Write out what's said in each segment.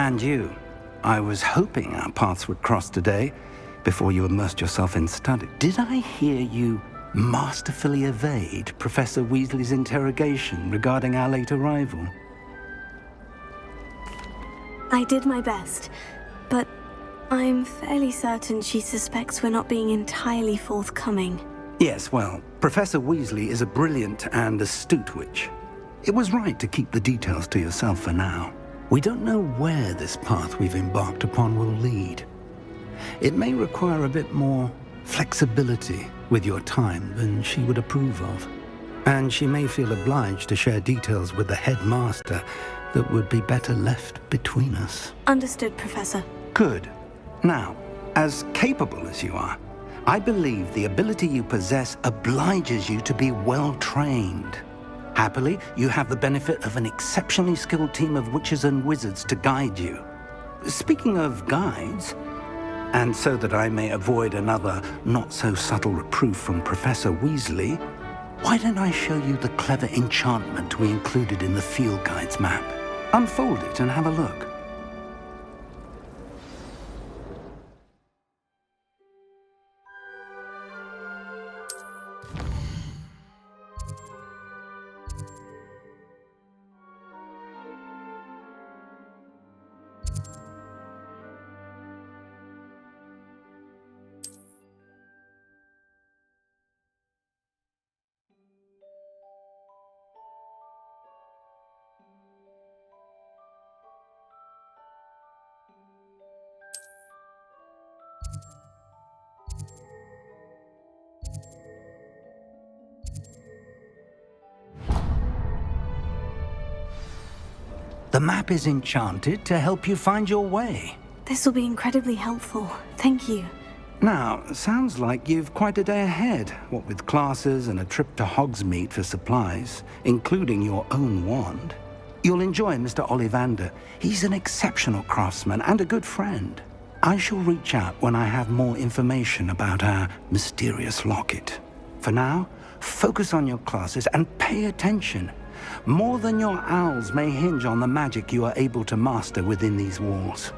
And you. I was hoping our paths would cross today, before you immersed yourself in study. Did I hear you masterfully evade Professor Weasley's interrogation regarding our late arrival? I did my best, but I'm fairly certain she suspects we're not being entirely forthcoming. Yes, well, Professor Weasley is a brilliant and astute witch. It was right to keep the details to yourself for now. We don't know where this path we've embarked upon will lead. It may require a bit more flexibility with your time than she would approve of. And she may feel obliged to share details with the headmaster that would be better left between us. Understood, Professor. Good. Now, as capable as you are, I believe the ability you possess obliges you to be well-trained. Happily, you have the benefit of an exceptionally skilled team of witches and wizards to guide you. Speaking of guides, and so that I may avoid another not-so-subtle reproof from Professor Weasley, why don't I show you the clever enchantment we included in the field guide's map? Unfold it and have a look. The map is enchanted to help you find your way. This will be incredibly helpful. Thank you. Now, sounds like you've quite a day ahead, what with classes and a trip to Hogsmeade for supplies, including your own wand. You'll enjoy Mr. Ollivander. He's an exceptional craftsman and a good friend. I shall reach out when I have more information about our mysterious locket. For now, focus on your classes and pay attention. More than your owls may hinge on the magic you are able to master within these walls.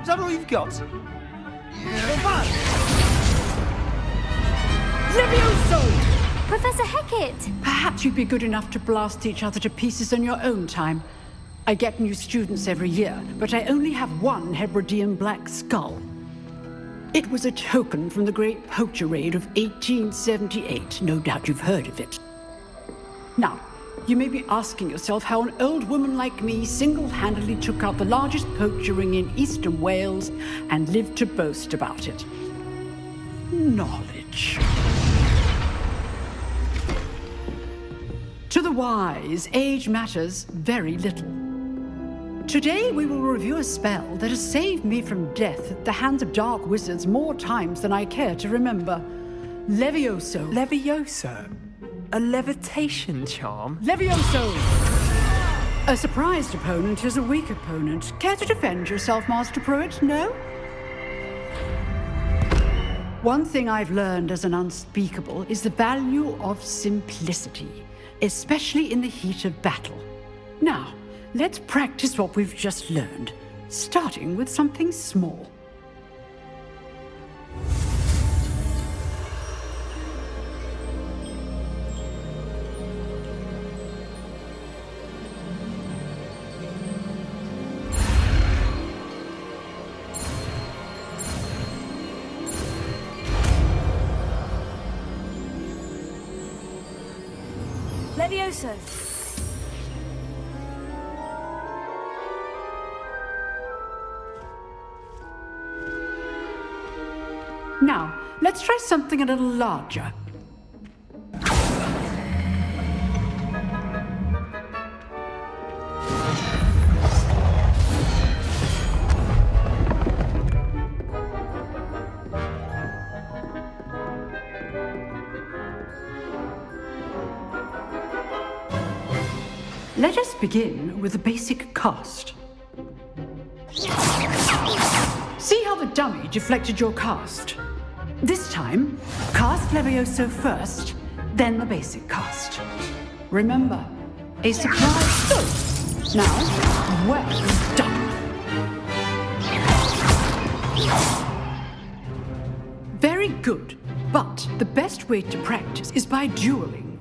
Is that all you've got? Levioso! Professor Hecat! Perhaps you'd be good enough to blast each other to pieces in your own time. I get new students every year, but I only have one Hebridean black skull. It was a token from the Great Poacher Raid of 1878. No doubt you've heard of it. Now, you may be asking yourself how an old woman like me single-handedly took out the largest poacher ring in eastern Wales and lived to boast about it. Knowledge. To the wise, age matters very little. Today we will review a spell that has saved me from death at the hands of dark wizards more times than I care to remember. Levioso. Levioso? A levitation charm? Levioso! A surprised opponent is a weak opponent. Care to defend yourself, Master Pruitt? No? One thing I've learned as an unspeakable is the value of simplicity, especially in the heat of battle. Now, let's practice what we've just learned, starting with something small. Levioso! Now, let's try something a little larger. Let us begin with the basic cast. See how the dummy deflected your cast? This time, cast Levioso first, then the basic cast. Remember, a surprise. So, now, well done. Very good, but the best way to practice is by dueling.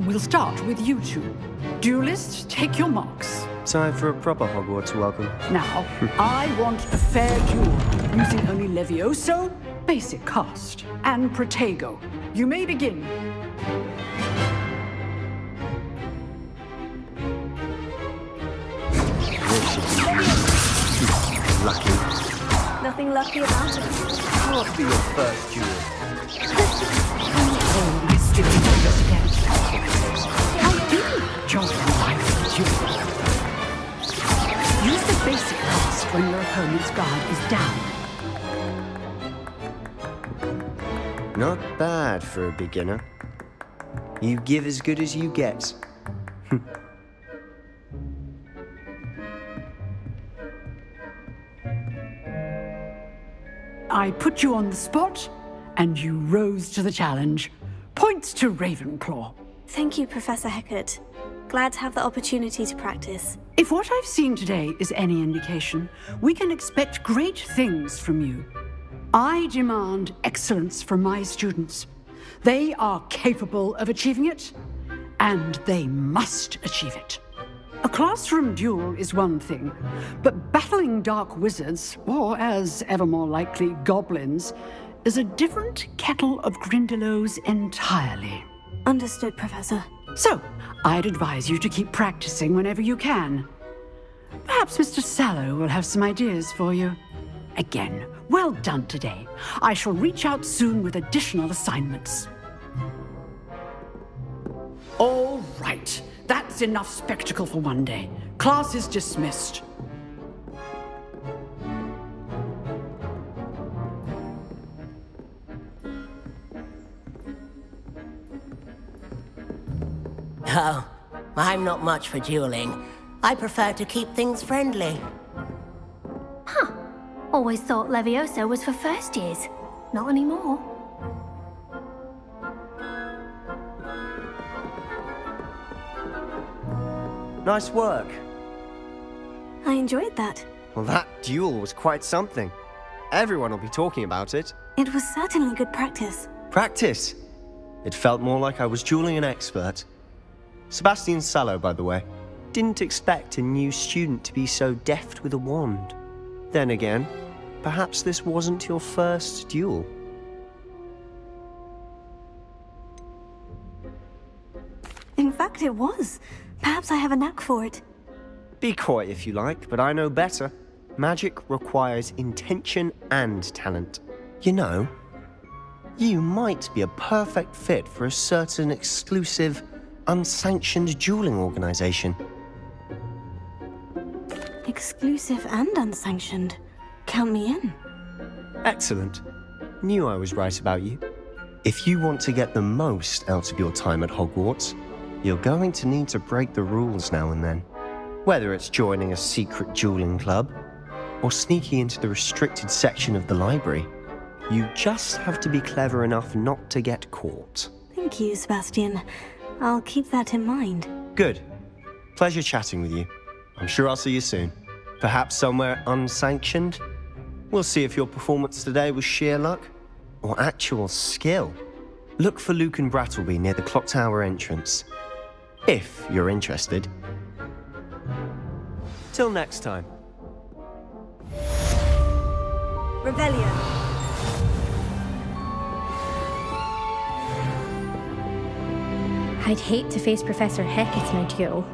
We'll start with you two. Duelists, take your marks. Time for a proper Hogwarts welcome. Now, I want a fair duel, using only Levioso, basic cast, and Protego. You may begin. Lucky. Nothing lucky about it. Can't be your first duel. Oh, my stupid fingers again. How do you join my duel? Use the basic cast when your opponent's guard is down. Not bad for a beginner. You give as good as you get. I put you on the spot, and you rose to the challenge. Points to Ravenclaw. Thank you, Professor Hecat. Glad to have the opportunity to practice. If what I've seen today is any indication, we can expect great things from you. I demand excellence from my students. They are capable of achieving it, and they must achieve it. A classroom duel is one thing, but battling dark wizards, or as ever more likely, goblins, is a different kettle of Grindylows entirely. Understood, Professor. So, I'd advise you to keep practicing whenever you can. Perhaps Mr. Sallow will have some ideas for you. Again, well done today. I shall reach out soon with additional assignments. All right. That's enough spectacle for one day. Class is dismissed. Oh, I'm not much for dueling. I prefer to keep things friendly. Always thought Levioso was for first years. Not anymore. Nice work. I enjoyed that. Well, that duel was quite something. Everyone will be talking about it. It was certainly good practice. Practice. It felt more like I was dueling an expert. Sebastian Sallow, by the way. Didn't expect a new student to be so deft with a wand. Then again, perhaps this wasn't your first duel. In fact, it was. Perhaps I have a knack for it. Be coy if you like, but I know better. Magic requires intention and talent. You know, you might be a perfect fit for a certain exclusive, unsanctioned dueling organization. Exclusive and unsanctioned. Count me in. Excellent. Knew I was right about you. If you want to get the most out of your time at Hogwarts, you're going to need to break the rules now and then. Whether it's joining a secret dueling club, or sneaking into the restricted section of the library, you just have to be clever enough not to get caught. Thank you, Sebastian. I'll keep that in mind. Good. Pleasure chatting with you. I'm sure I'll see you soon. Perhaps somewhere unsanctioned? We'll see if your performance today was sheer luck or actual skill. Look for Luke and Brattleby near the clock tower entrance, if you're interested. Till next time. Revelio. I'd hate to face Professor Hecat in a duel.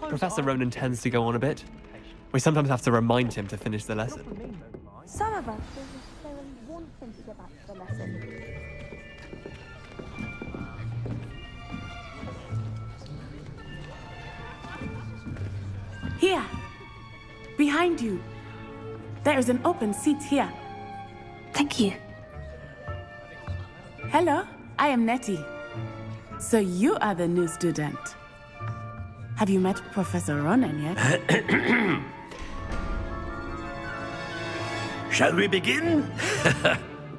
Professor Ronan tends to go on a bit. We sometimes have to remind him to finish the lesson. Some of us don't necessarily want him to get back to the lesson. Here! Behind you! There is an open seat here. Thank you. Hello, I am Nettie. So you are the new student. Have you met Professor Ronan yet? Shall we begin?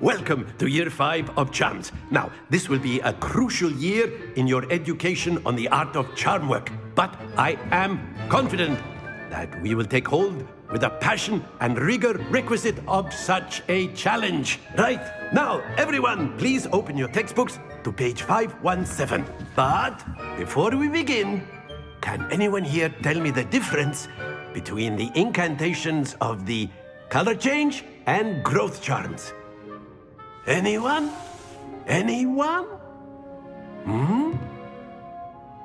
Welcome to Year 5 of Charms. Now, this will be a crucial year in your education on the art of charm work. But I am confident that we will take hold with the passion and rigor requisite of such a challenge. Right, now, everyone, please open your textbooks to page 517. But before we begin, can anyone here tell me the difference between the incantations of the color change and growth charms? Anyone? Anyone?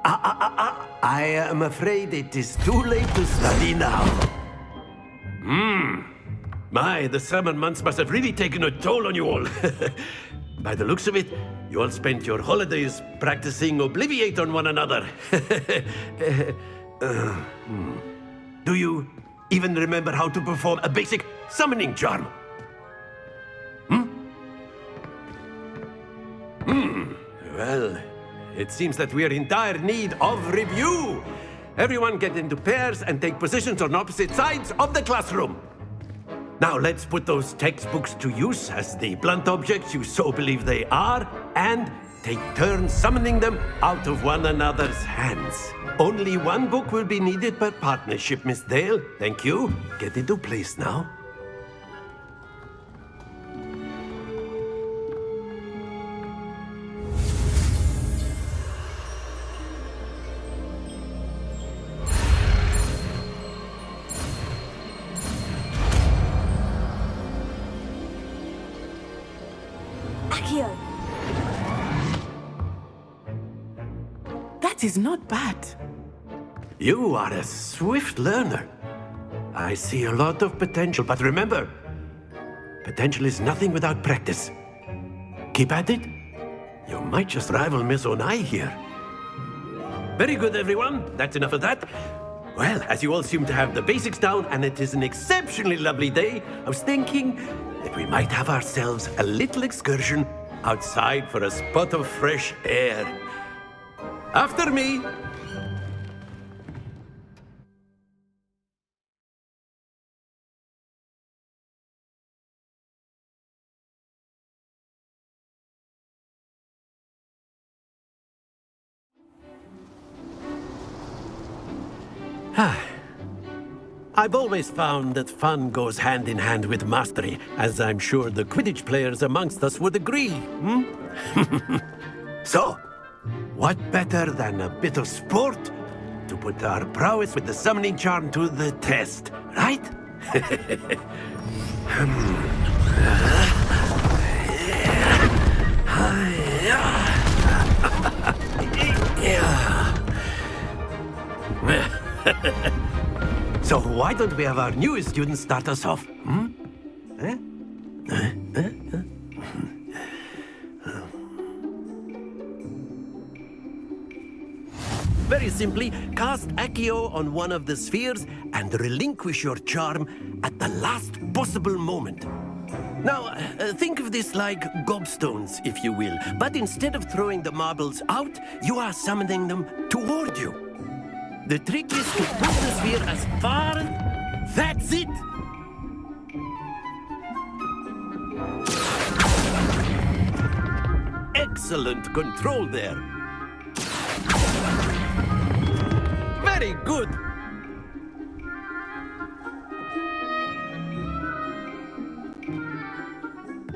I am afraid it is too late to study now. My, the summer months must have really taken a toll on you all. By the looks of it, you all spent your holidays practicing Obliviate on one another. Do you even remember how to perform a basic summoning charm? Well, it seems that we are in dire need of review. Everyone get into pairs and take positions on opposite sides of the classroom. Now let's put those textbooks to use as the blunt objects you so believe they are, and take turns summoning them out of one another's hands. Only one book will be needed per partnership, Miss Dale. Thank you. Get into place now. Accio. That is not bad. You are a swift learner. I see a lot of potential, but remember, potential is nothing without practice. Keep at it. You might just rival Miss Onai here. Very good, everyone. That's enough of that. Well, as you all seem to have the basics down, and it is an exceptionally lovely day, I was thinking that we might have ourselves a little excursion outside for a spot of fresh air. After me. I've always found that fun goes hand in hand with mastery, as I'm sure the Quidditch players amongst us would agree. So, what better than a bit of sport to put our prowess with the summoning charm to the test, right? So why don't we have our newest student start us off? Eh? Very simply, cast Accio on one of the spheres and relinquish your charm at the last possible moment. Now, think of this like gobstones, if you will. But instead of throwing the marbles out, you are summoning them toward you. The trick is to push the sphere as far... That's it! Excellent control there. Very good.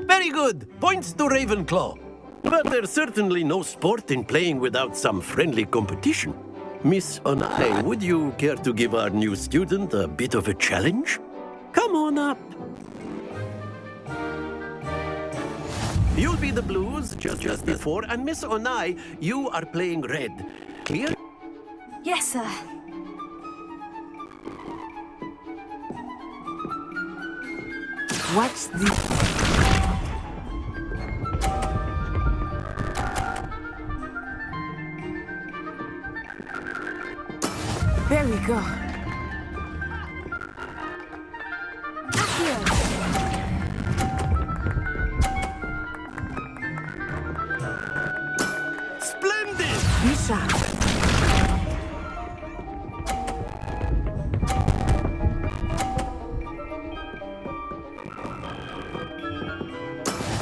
Very good. Points to Ravenclaw. But there's certainly no sport in playing without some friendly competition. Miss Onai, would you care to give our new student a bit of a challenge? Come on up. You'll be the blues just before, and Miss Onai, you are playing red. Clear? Yes, sir. Watch this. There we go. Splendid! Be sharp.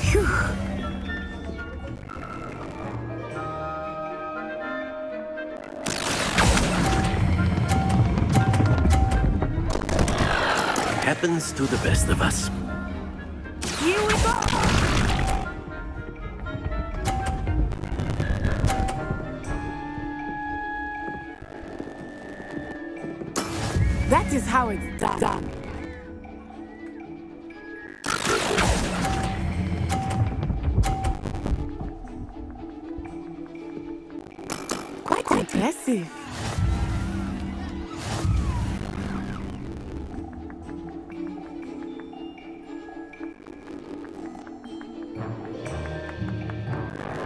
Phew. Happens to the best of us. Here we go. That is how it's done. Quite impressive.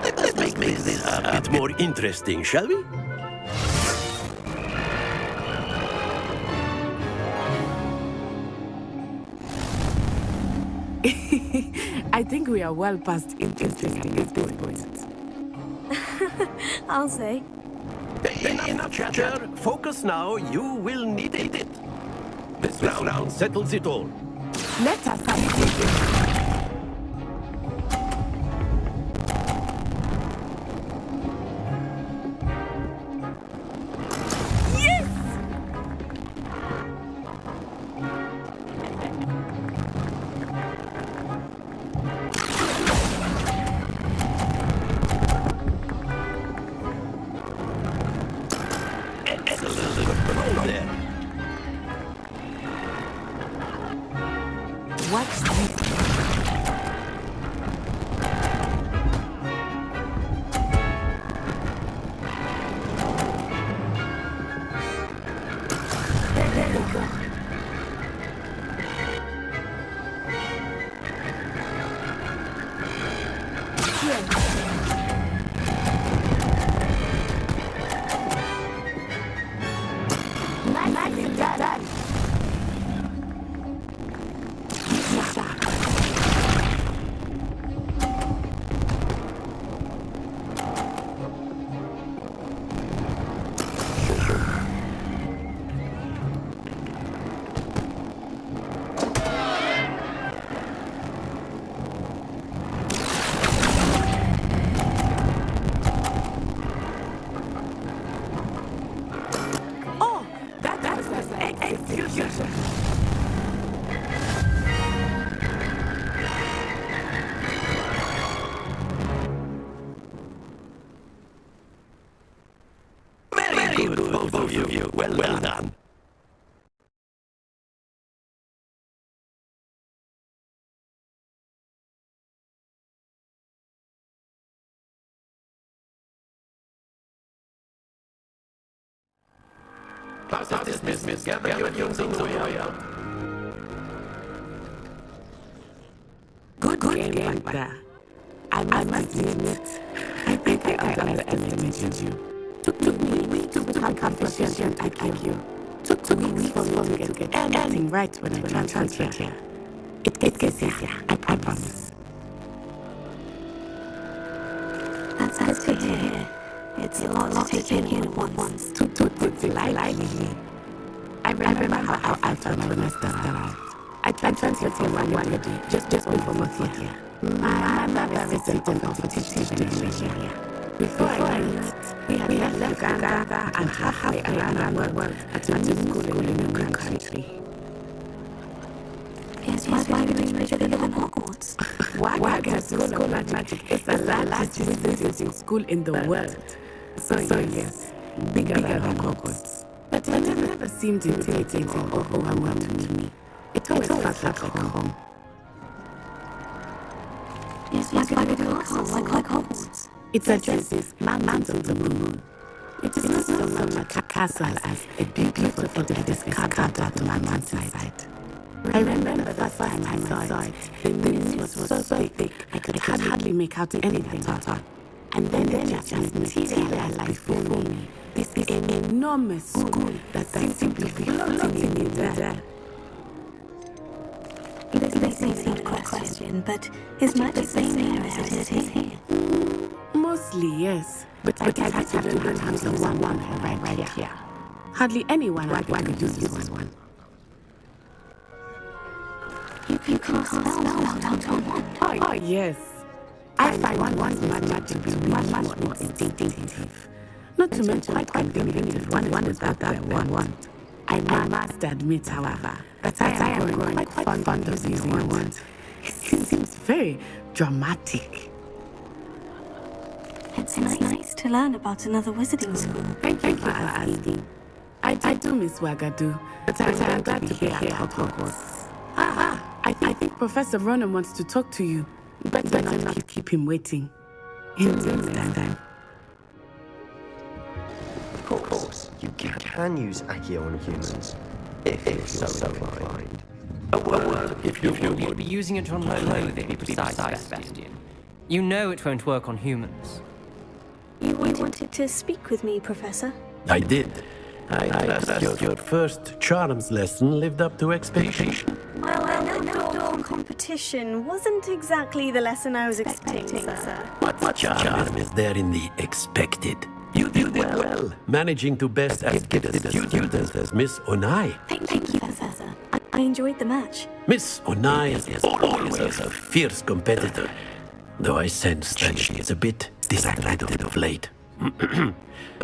Let's make this a bit more interesting, shall we? I think we are well past interesting at this point. I'll say. Enough chatter. Focus now. You will need it. This round settles it all. Let us take it. Watch this. There we go. Nicely done. Oh, that was execution. Very good, both of you. Well done. Class is dismissed. Gather your things on the way out. Good game right there. I must admit, I think I underestimated you. Took me weeks to become proficient at IQ. Took weeks for me to get anything right when I transferred here. It gets easier, I promise. That's good to hear. It's a lot to take in at once. To lightly. I remember how I felt when I started. I transferred from one year just before my here. My mother resented of teaching here. Before I went, we had left Uganda and halfway around the world at a new school in a new country. Yes, why would we bigger than Hogwarts? Hogwarts School of Magic is the largest visiting school in the world. So yes, bigger than Hogwarts. But it never seemed intimidating or overwhelming to me. It always felt like home. Yes, why would we castle like Hogwarts? It addresses mountains of the moon. It is not so much a castle as a beautiful edifice carved out of the mountainside. I remember the first time I saw it. The news was so thick I could hardly make out anything at all. And then it just materialized before me. This is an enormous school that seems to be floating in the air. This may seem a question, but is magic the same there as it is here? Mostly, yes. But I have to learn how to use one right here. Hardly anyone could use this one. You can't spell without a wand. Oh, yes. I find one magic to be much more instinctive. Not to mention, I quite believe if one is without that one. I must admit, however, that I am growing quite fond of using one wand. It seems very dramatic. It's nice to learn about another wizarding school. Thank you for asking. I do miss Wagadu, but I'm glad to be here at Hogwarts. I think Professor Ronan wants to talk to you. Better not keep him waiting. In the meantime. Of course, you can use Accio on humans, if you're so inclined. If you You'd be using it on clothing besides Sebastian. You know it won't work on humans. You wanted to speak with me, Professor? I did. I trust your first charms lesson lived up to expectation. Well, no competition wasn't exactly the lesson I was expecting, sir. What charm is there in the expected? You did well, managing to best as gifted a student as Miss Onai. Thank you, Professor. I enjoyed the match. Miss Onai is always a fierce competitor, though I sense that she is a bit distracted of late.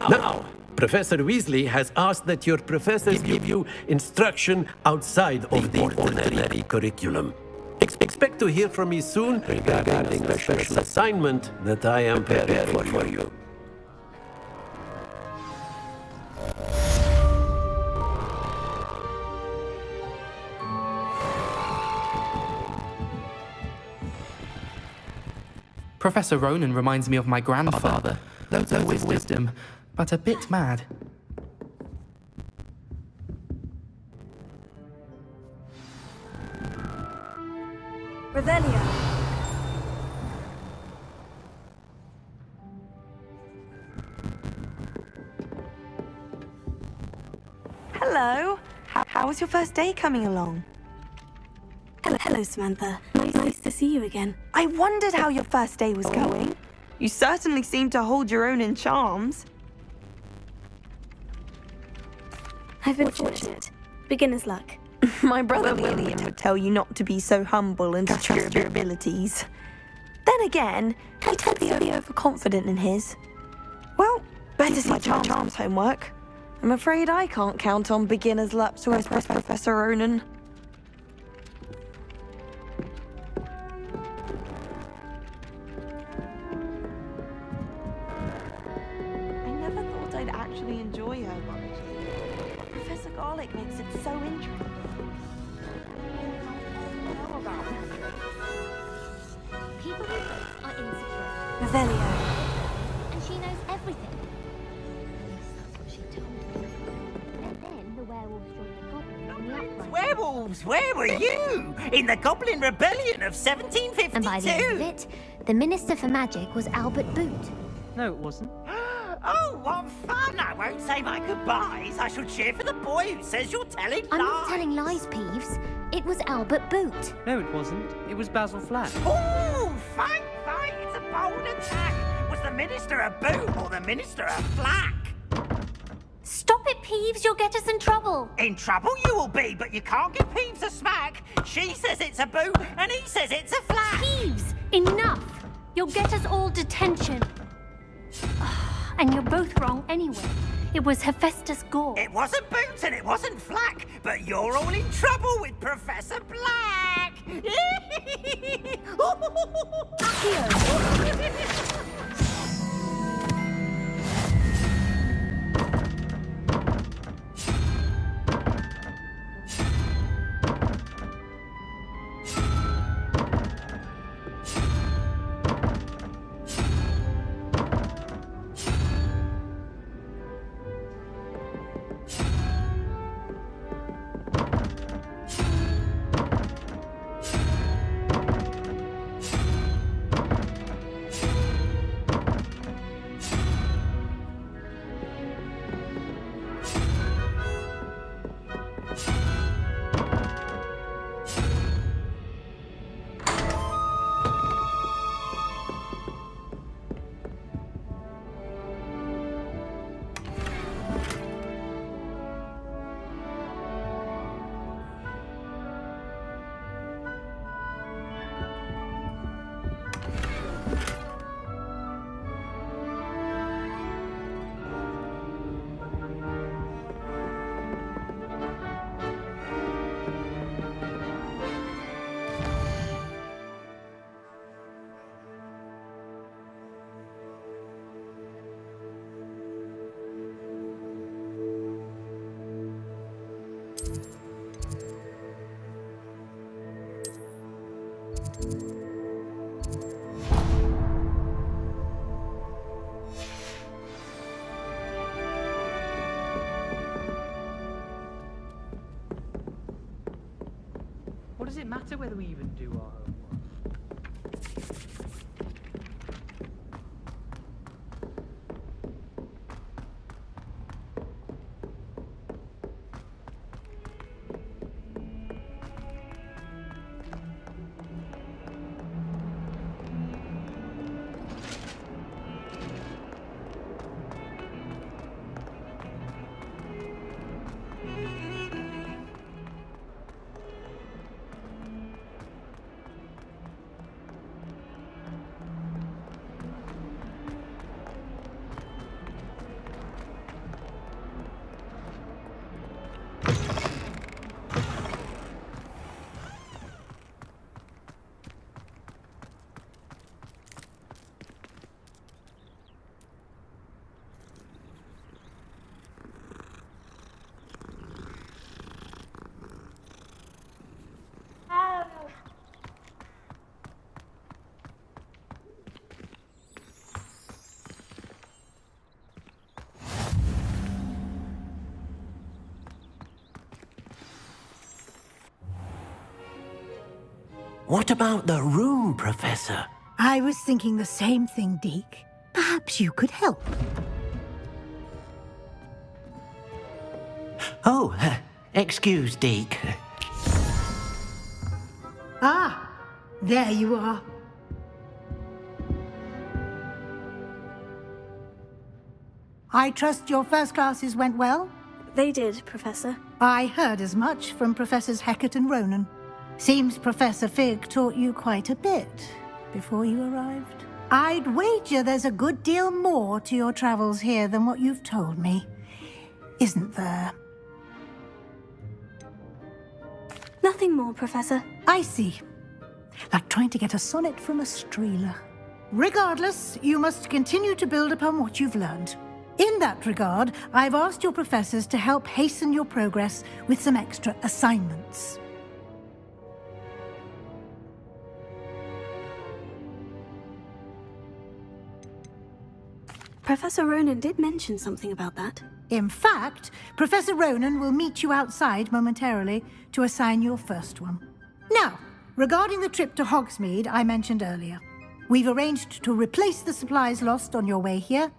Now, Professor Weasley has asked that your professors give you instruction outside of the ordinary curriculum. Expect to hear from me soon regarding the special assignment that I am preparing for you. Professor Ronan reminds me of my grandfather. Loads of wisdom, but a bit mad. Revelio. Hello. How was your first day coming along? Hello, Samantha. Nice to see you again. I wondered how your first day was going. You certainly seem to hold your own in charms. I've been fortunate. Beginner's luck. My brother William would tell you not to be so humble and trust your abilities. Then again, he tends to be overconfident in his. Well, better see charms homework. I'm afraid I can't count on beginner's luck to impress Professor Ronan. I never thought I'd actually enjoy herbology. Professor Garlick makes it so interesting. Know about People who vote are insecure. Revelio. And she knows everything. At least that's what she told me. And then Werewolves, where were you? In the Goblin Rebellion of 1752? And by the end of it, the Minister for Magic was Albert Boot. No, it wasn't. Oh, what fun! I won't say my goodbyes. I shall cheer for the boy who says you're telling lies. I'm not telling lies, Peeves. It was Albert Boot. No, it wasn't. It was Basil Flack. Oh, fight! It's a bold attack. Was the Minister a boot or the Minister a flack? Stop it, Peeves. You'll get us in trouble. In trouble you will be, but you can't give Peeves a smack. She says it's a boot and he says it's a flack. Peeves, enough. You'll get us all detention. And you're both wrong anyway. It was Hephaestus Gore. It wasn't Boots and it wasn't Flack, but you're all in trouble with Professor Black. What does it matter whether we even do our homework? What about the room, Professor? I was thinking the same thing, Deke. Perhaps you could help. Oh, excuse, Deke. Ah, there you are. I trust your first classes went well? They did, Professor. I heard as much from Professors Hecat and Ronan. Seems Professor Fig taught you quite a bit before you arrived. I'd wager there's a good deal more to your travels here than what you've told me. Isn't there? Nothing more, Professor. I see. Like trying to get a sonnet from a streeler. Regardless, you must continue to build upon what you've learned. In that regard, I've asked your professors to help hasten your progress with some extra assignments. Professor Ronan did mention something about that. In fact, Professor Ronan will meet you outside momentarily to assign your first one. Now, regarding the trip to Hogsmeade I mentioned earlier, we've arranged to replace the supplies lost on your way here,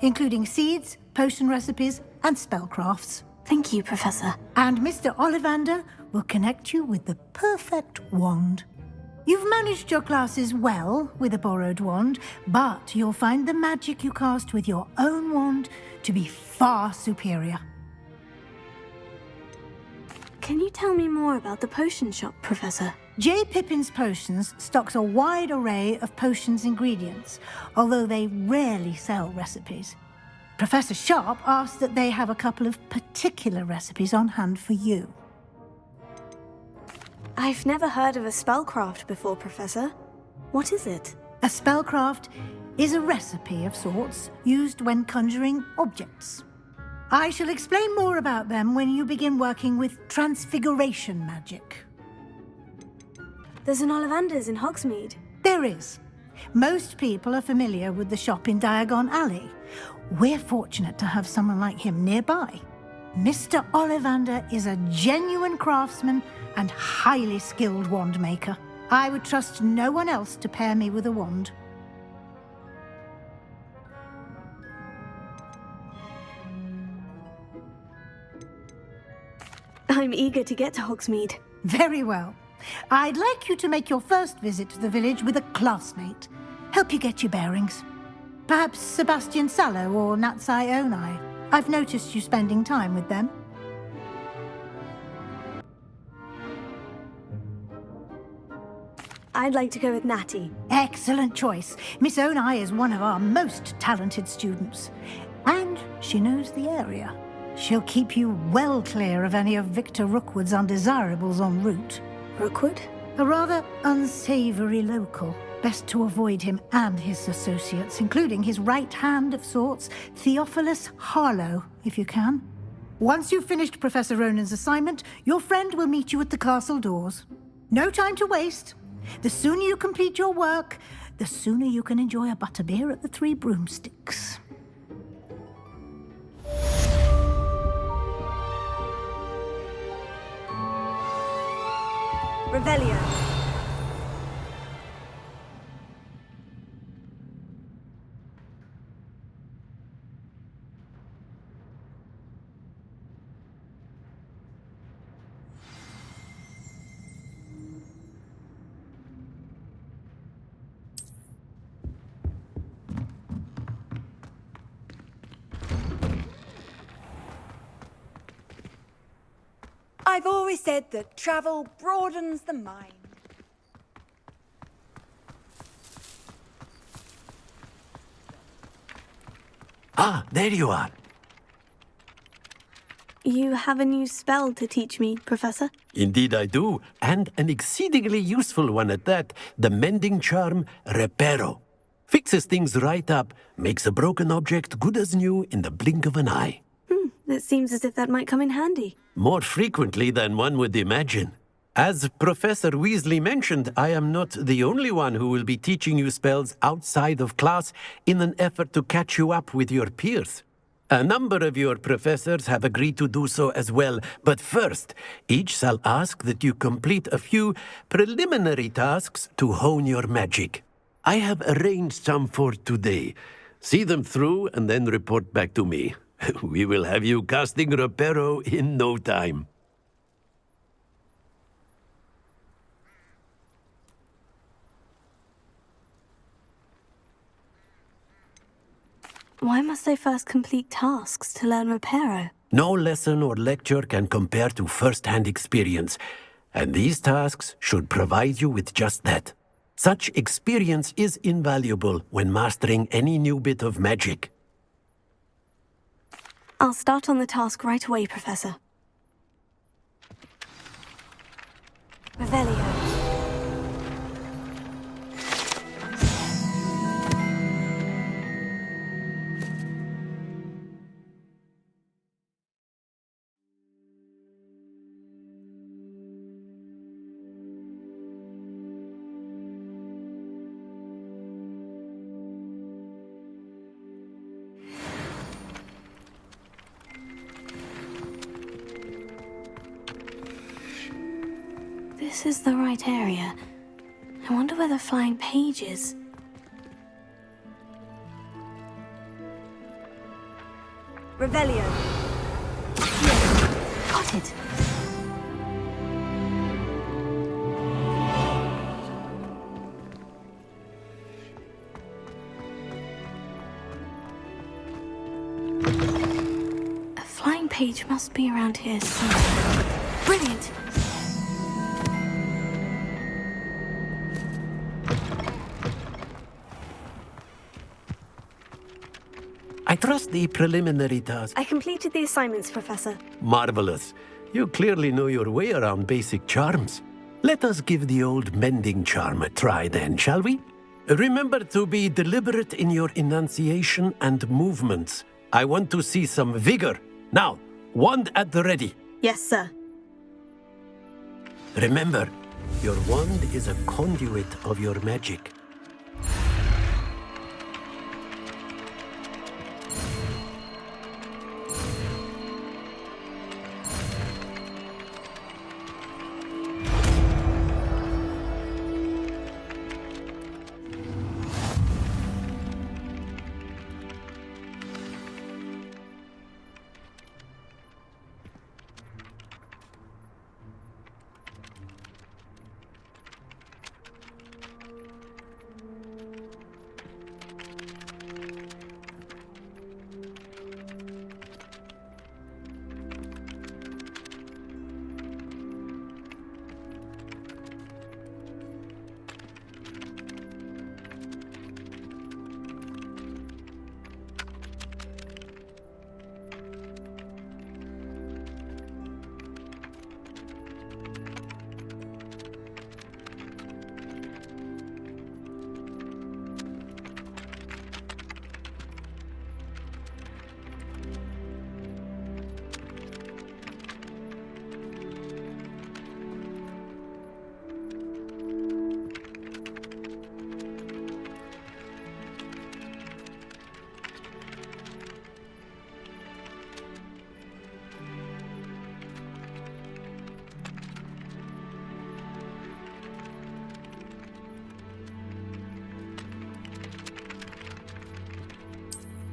including seeds, potion recipes, and spellcrafts. Thank you, Professor. And Mr. Ollivander will connect you with the perfect wand. You've managed your classes well with a borrowed wand, but you'll find the magic you cast with your own wand to be far superior. Can you tell me more about the potion shop, Professor? J. Pippin's Potions stocks a wide array of potions ingredients, although they rarely sell recipes. Professor Sharp asked that they have a couple of particular recipes on hand for you. I've never heard of a spellcraft before, Professor. What is it? A spellcraft is a recipe of sorts used when conjuring objects. I shall explain more about them when you begin working with transfiguration magic. There's an Ollivander's in Hogsmeade. There is. Most people are familiar with the shop in Diagon Alley. We're fortunate to have someone like him nearby. Mr. Ollivander is a genuine craftsman and highly skilled wand maker. I would trust no one else to pair me with a wand. I'm eager to get to Hogsmeade. Very well. I'd like you to make your first visit to the village with a classmate. Help you get your bearings. Perhaps Sebastian Sallow or Natsai Onai. I've noticed you spending time with them. I'd like to go with Natty. Excellent choice. Miss Onai is one of our most talented students. And she knows the area. She'll keep you well clear of any of Victor Rookwood's undesirables en route. Rookwood? A rather unsavory local. Best to avoid him and his associates, including his right hand of sorts, Theophilus Harlow, if you can. Once you've finished Professor Ronan's assignment, your friend will meet you at the castle doors. No time to waste. The sooner you complete your work, the sooner you can enjoy a butterbeer at the Three Broomsticks. Revelio. I've always said that travel broadens the mind. Ah, there you are. You have a new spell to teach me, Professor? Indeed I do, and an exceedingly useful one at that, the mending charm Reparo. Fixes things right up, makes a broken object good as new in the blink of an eye. It seems as if that might come in handy. More frequently than one would imagine. As Professor Weasley mentioned, I am not the only one who will be teaching you spells outside of class in an effort to catch you up with your peers. A number of your professors have agreed to do so as well, but first, each shall ask that you complete a few preliminary tasks to hone your magic. I have arranged some for today. See them through and then report back to me. We will have you casting Reparo in no time. Why must I first complete tasks to learn Reparo? No lesson or lecture can compare to first-hand experience, and these tasks should provide you with just that. Such experience is invaluable when mastering any new bit of magic. I'll start on the task right away, Professor. Revelio. this is the right area. I wonder where the flying page is. Revelio. Got it. A flying page must be around here somewhere. Brilliant! I trust the preliminary task. I completed the assignments, Professor. Marvelous. You clearly know your way around basic charms. Let us give the old mending charm a try then, shall we? Remember to be deliberate in your enunciation and movements. I want to see some vigor. Now, wand at the ready. Yes, sir. Remember, your wand is a conduit of your magic.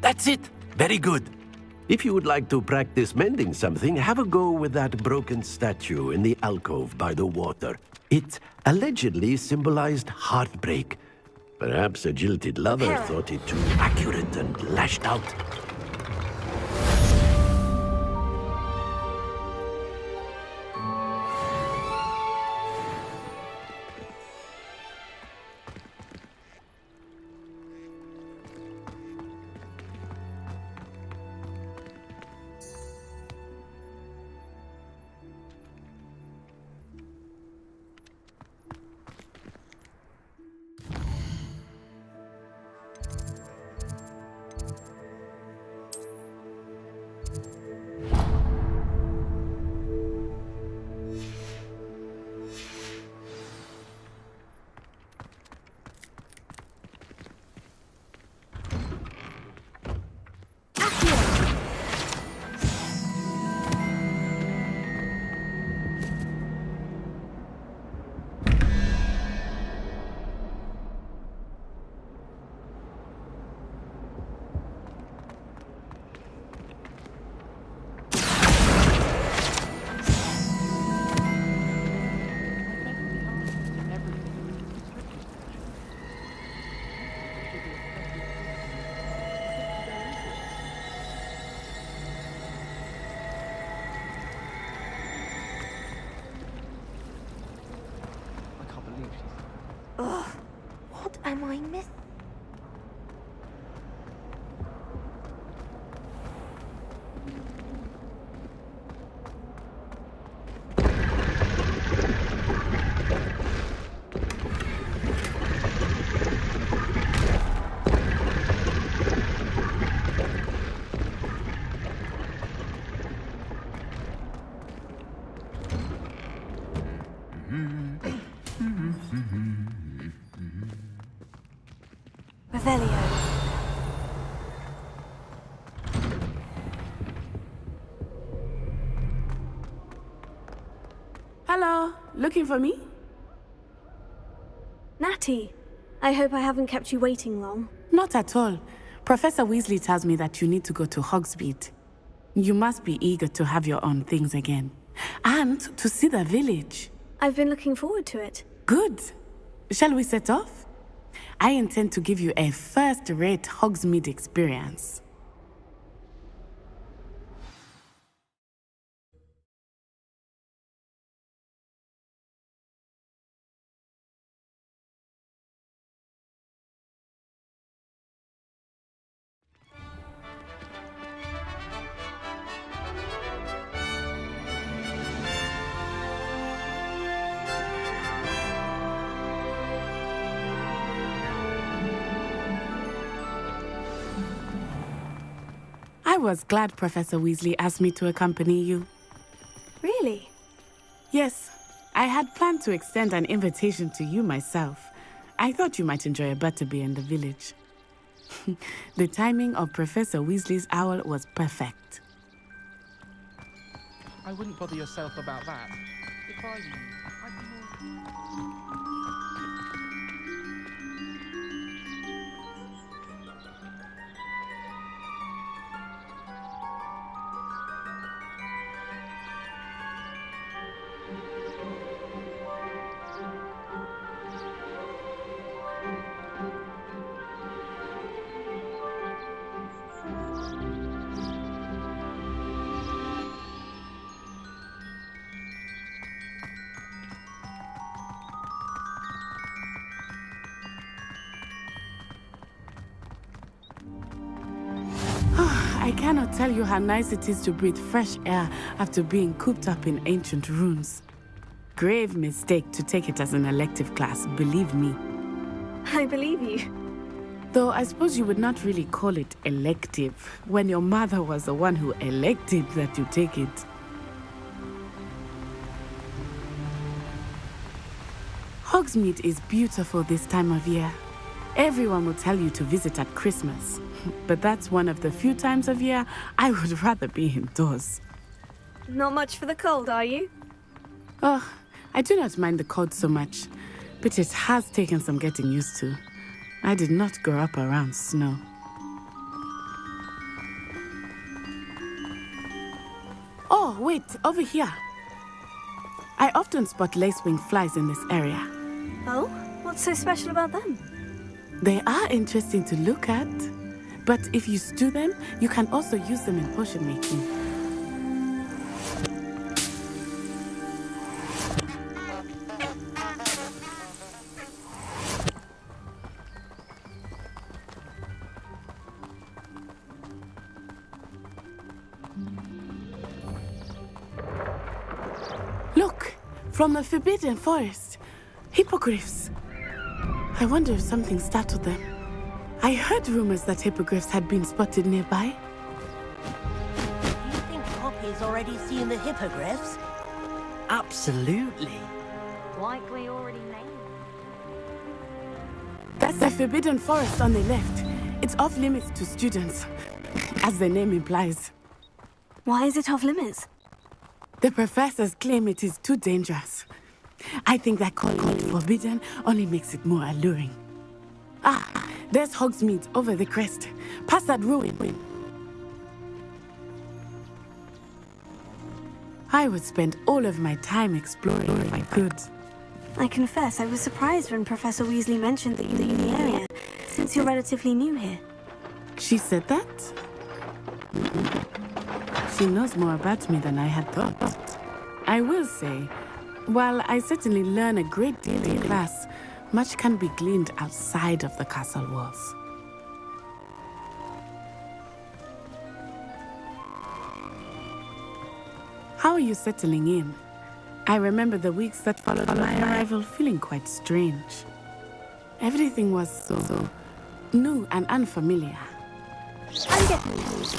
That's it. Very good. If you would like to practice mending something, have a go with that broken statue in the alcove by the water. It allegedly symbolized heartbreak. Perhaps a jilted lover thought it too accurate and lashed out. Ugh, what am I missing? Revelio. Hello, looking for me? Natty, I hope I haven't kept you waiting long. Not at all. Professor Weasley tells me that you need to go to Hogsmeade. You must be eager to have your own things again. And to see the village. I've been looking forward to it. Good. Shall we set off? I intend to give you a first-rate Hogsmeade experience. I was glad Professor Weasley asked me to accompany you. Really? Yes. I had planned to extend an invitation to you myself. I thought you might enjoy a butterbeer in the village. The timing of Professor Weasley's owl was perfect. I wouldn't bother yourself about that. If I were you, I'd be more... I cannot tell you how nice it is to breathe fresh air after being cooped up in ancient rooms. Grave mistake to take it as an elective class, believe me. I believe you. Though I suppose you would not really call it elective when your mother was the one who elected that you take it. Hogsmeade is beautiful this time of year. Everyone will tell you to visit at Christmas. But that's one of the few times of year I would rather be indoors. Not much for the cold, are you? Oh, I do not mind the cold so much, but it has taken some getting used to. I did not grow up around snow. Oh, wait, over here. I often spot lacewing flies in this area. Oh? What's so special about them? They are interesting to look at. But if you stew them, you can also use them in potion making. Look, from the Forbidden Forest, hippogriffs. I wonder if something startled them. I heard rumors that hippogriffs had been spotted nearby. You think Poppy's already seen the hippogriffs? Absolutely. Like we already named. That's the Forbidden Forest on the left. It's off limits to students, as the name implies. Why is it off limits? The professors claim it is too dangerous. I think that calling it forbidden only makes it more alluring. Ah, there's Hogsmeade over the crest. Past that ruin. I would spend all of my time exploring if I could. I confess I was surprised when Professor Weasley mentioned that you were in the area, since you're relatively new here. She said that? She knows more about me than I had thought. I will say, while I certainly learn a great deal in class, much can be gleaned outside of the castle walls. How are you settling in? I remember the weeks that followed my arrival feeling quite strange. Everything was so new and unfamiliar. I'm getting it.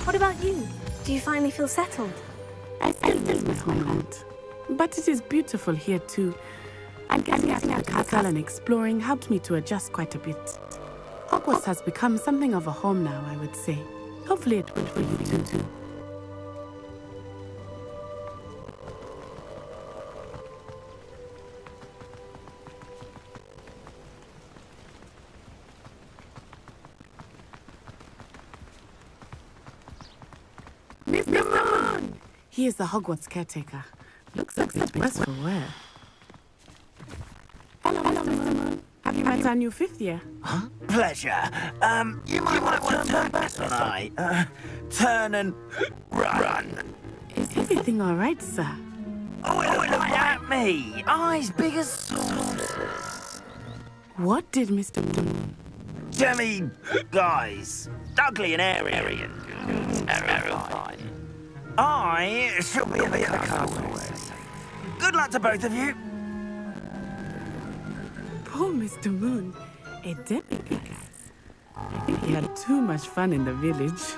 What about you? Do you finally feel settled? I still miss my aunt. But it is beautiful here too. And getting out of the castle and exploring helped me to adjust quite a bit. Hogwarts has become something of a home now, I would say. Hopefully it will for you too. He is the Hogwarts caretaker. Looks like he's dressed for wear. Hello, Moon. Have you met our new 5th year? Huh? Pleasure. You might want to turn back on I. Turn and run. Is everything all right, sir? Oh, look at me. Eyes big as saucers. What did Mr. Moon? Jemmy, guys. Ugly and airy and terrified. I shall be in the castle. Good luck to both of you. Poor Mr. Moon, a deputy. I think he had too much fun in the village.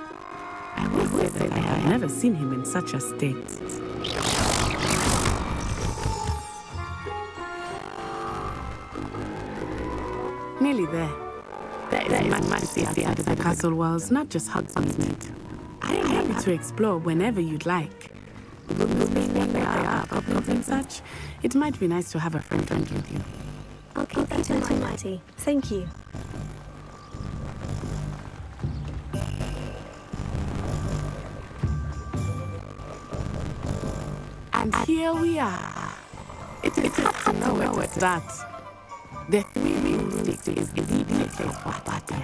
I will say that I have never seen him in such a state. Nearly there. There is much to see outside of the castle walls, not just Hogsmeade. I am happy to explore whenever you'd like. Being that there are goblins and such, it might be nice to have a friend with you. I'll keep that in mind, Mighty. Thank you. And here we are. It is hard to know where to start. The 3 Sticks is the place for party.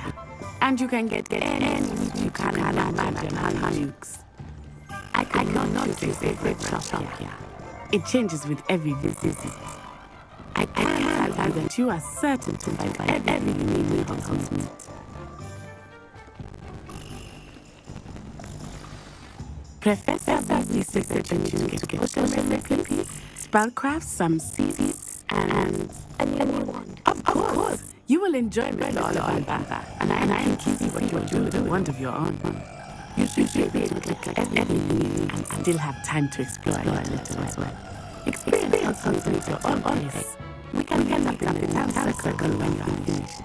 And you can get any you can imagine on Dukes. I cannot choose a favorite shop here. It changes with every visit. I can tell you that you are certain to find everything you need in Hogsmeade. Professor Weasley said that you need to get recipes, spellcraft, some seeds, and a new wand. Of course, you will enjoy Miss Ollivander, and I can keep you what you will do with a wand of your own. You should be able to click everything you need and still have time to explore a little as well. Experience something at your own pace. We can get up in the town circle when you are finished.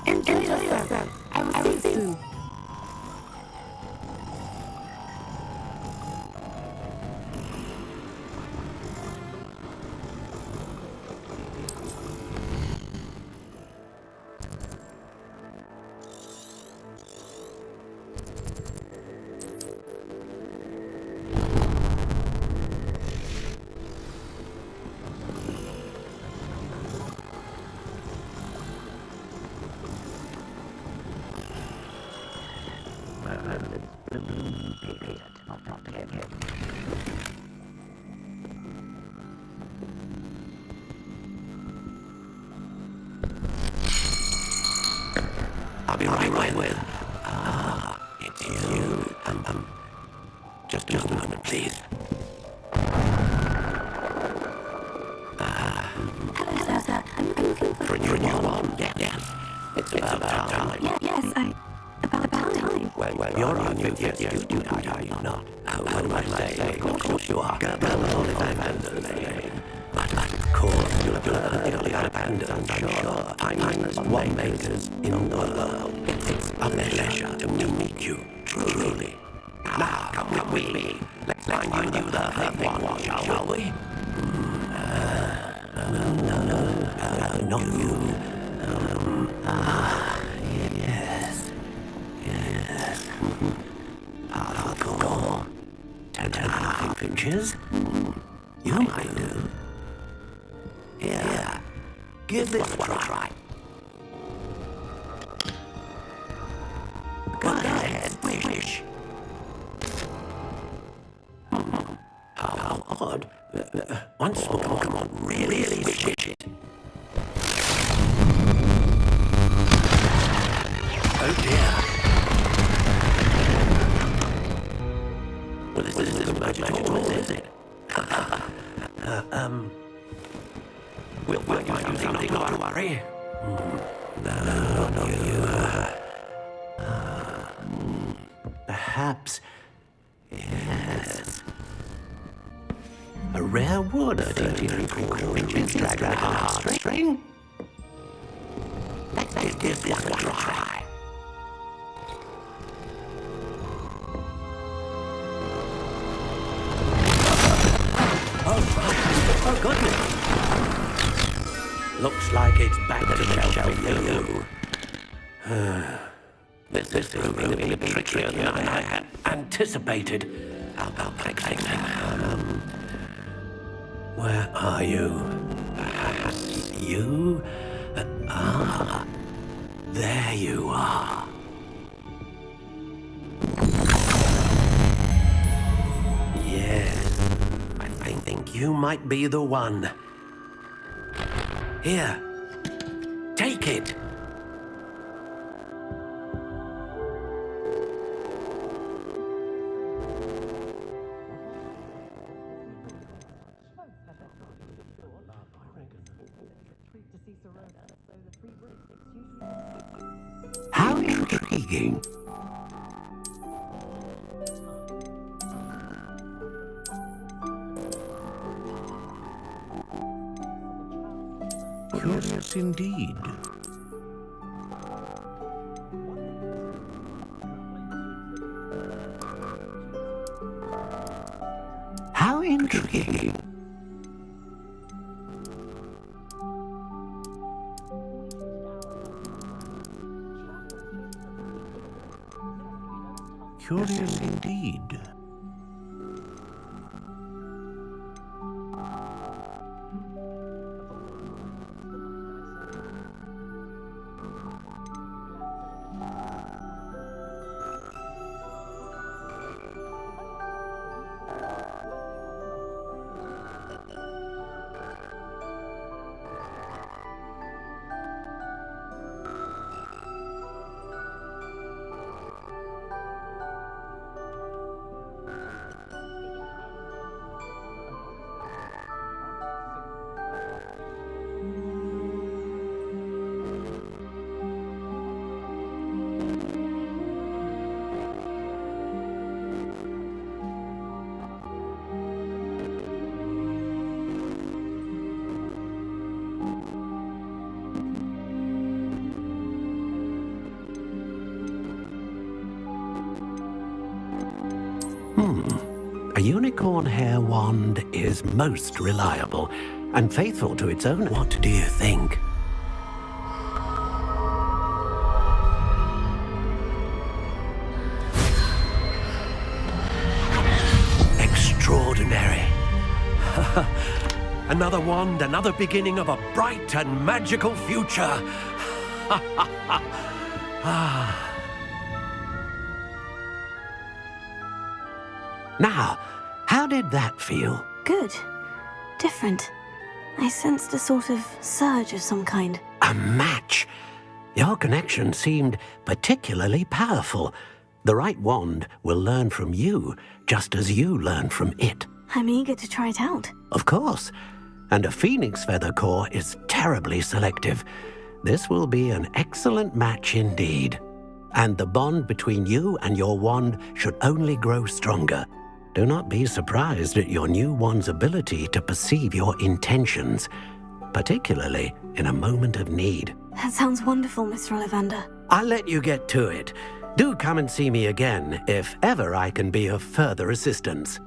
Enjoy yourself. I will see you soon. I'll be right with. It's you. Just a moment, please. Hello, sir. I'm looking for a new one. Yeah. It's about time. Yes, about time. Well, you're a new student, are you not? How am I say? Of course you are. But of course, you'll have abandoned, I'm sure. Finest winemakers in the world. It's a pleasure to meet you, truly. Now, come with me. Let's find you the perfect one, shall we? No, not you. Yes. Hardcore. 10.5 inches. You might do. Here. Give this one a try. Go ahead, wish. How odd. Once more, come on, really wish it. Oh dear. Well, this isn't a magic wall, is it? We'll find you something, not to worry. No, you. Perhaps. Yes. A rare wood, 13.4 inches, dragged on a heartstring. Let's give this one a try. Oh, goodness. Looks like it's back to the shelf for you. This is proving a bit trickier than I had anticipated. Where are you? You? There you are. Yes, I think you might be the one. Here, take it. How intriguing. Curious indeed. How intriguing. Curious indeed. A unicorn hair wand is most reliable and faithful to its owner. What do you think? Extraordinary. Another wand, another beginning of a bright and magical future. Now, how did that feel? Good. Different. I sensed a sort of surge of some kind. A match. Your connection seemed particularly powerful. The right wand will learn from you, just as you learn from it. I'm eager to try it out. Of course. And a phoenix feather core is terribly selective. This will be an excellent match indeed. And the bond between you and your wand should only grow stronger. Do not be surprised at your new wand's ability to perceive your intentions, particularly in a moment of need. That sounds wonderful, Mr. Ollivander. I'll let you get to it. Do come and see me again if ever I can be of further assistance.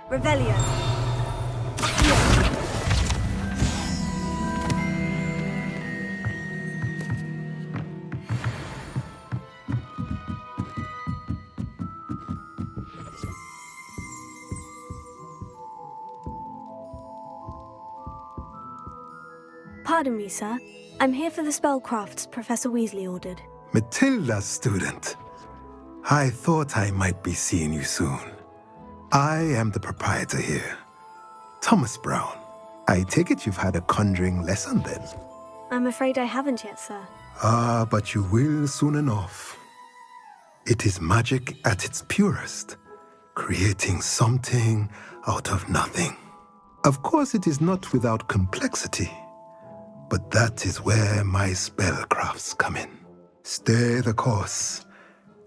Revelio. Pardon me, sir. I'm here for the spellcrafts Professor Weasley ordered. Matilda's student. I thought I might be seeing you soon. I am the proprietor here, Thomas Brown. I take it you've had a conjuring lesson then? I'm afraid I haven't yet, sir. Ah, but you will soon enough. It is magic at its purest, creating something out of nothing. Of course, it is not without complexity, but that is where my spellcrafts come in. Stay the course,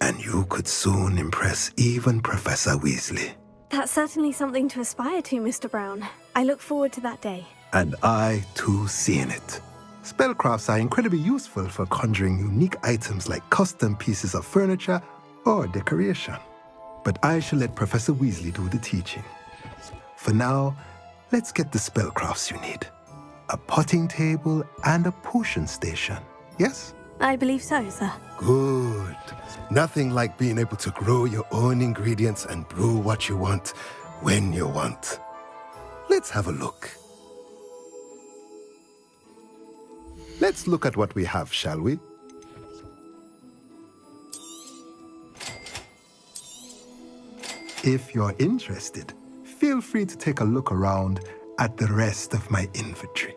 and you could soon impress even Professor Weasley. That's certainly something to aspire to, Mr. Brown. I look forward to that day. And I, too, seeing it. Spellcrafts are incredibly useful for conjuring unique items like custom pieces of furniture or decoration. But I shall let Professor Weasley do the teaching. For now, let's get the spellcrafts you need. A potting table and a potion station, yes? I believe so, sir. Good. Nothing like being able to grow your own ingredients and brew what you want when you want. Let's have a look. Let's look at what we have, shall we? If you're interested, feel free to take a look around at the rest of my inventory.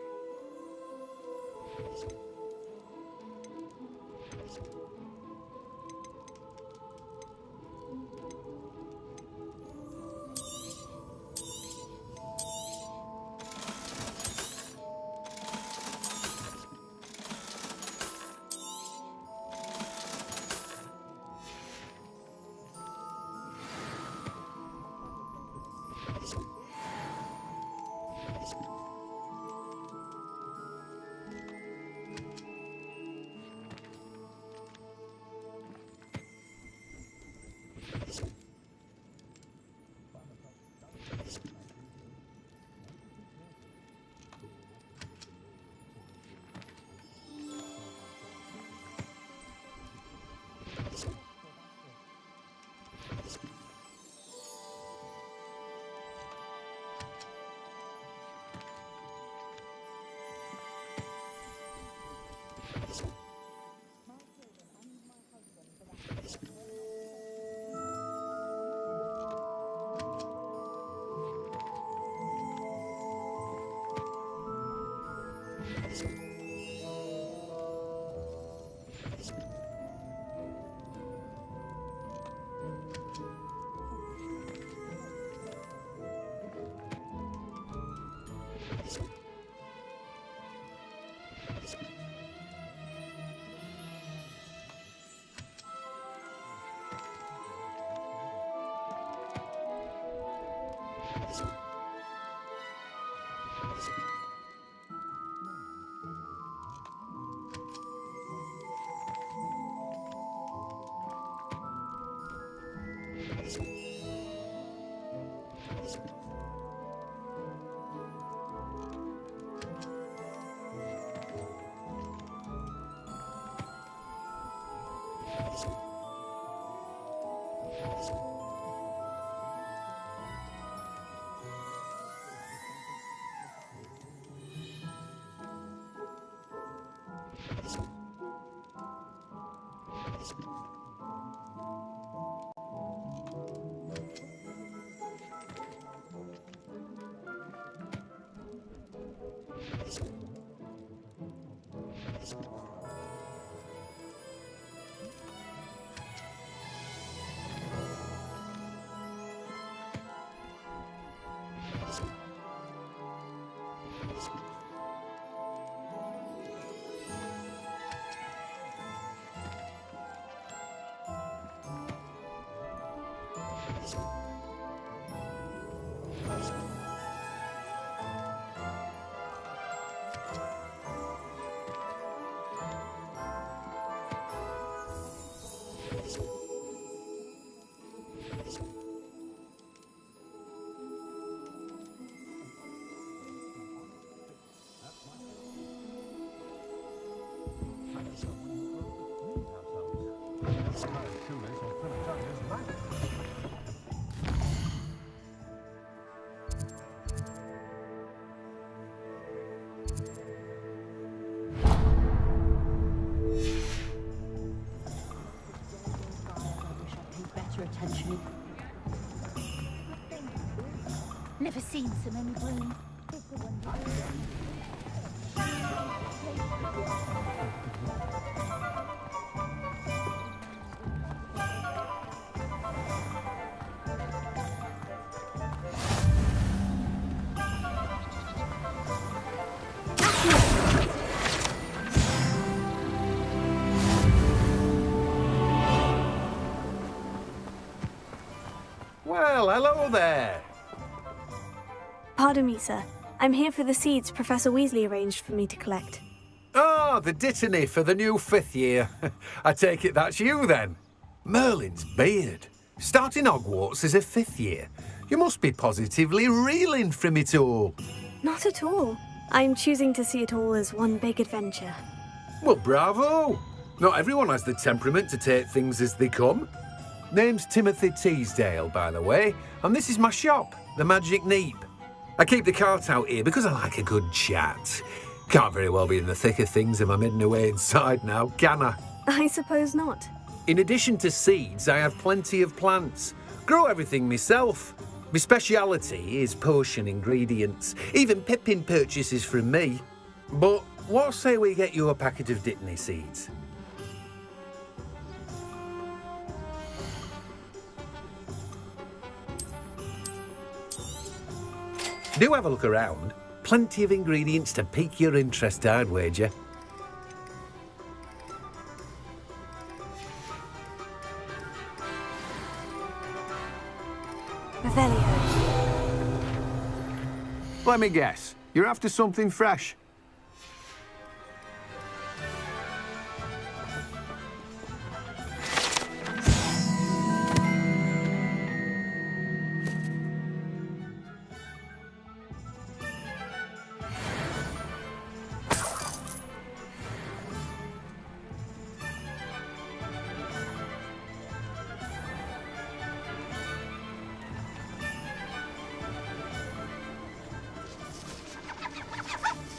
Never seen so many bloom. Well, hello there. Pardon me, sir. I'm here for the seeds Professor Weasley arranged for me to collect. Oh, the dittany for the new 5th year. I take it that's you then. Merlin's beard. Starting Hogwarts as a 5th year. You must be positively reeling from it all. Not at all. I'm choosing to see it all as one big adventure. Well, bravo. Not everyone has the temperament to take things as they come. Name's Timothy Teasdale, by the way, and this is my shop, the Magic Neep. I keep the cart out here because I like a good chat. Can't very well be in the thick of things if I'm hidden away inside now, can I? I suppose not. In addition to seeds, I have plenty of plants. Grow everything myself. My speciality is potion ingredients. Even Pippin purchases from me. But what say we get you a packet of Dittany seeds? Do have a look around. Plenty of ingredients to pique your interest, I'd wager. Revelio. Let me guess. You're after something fresh.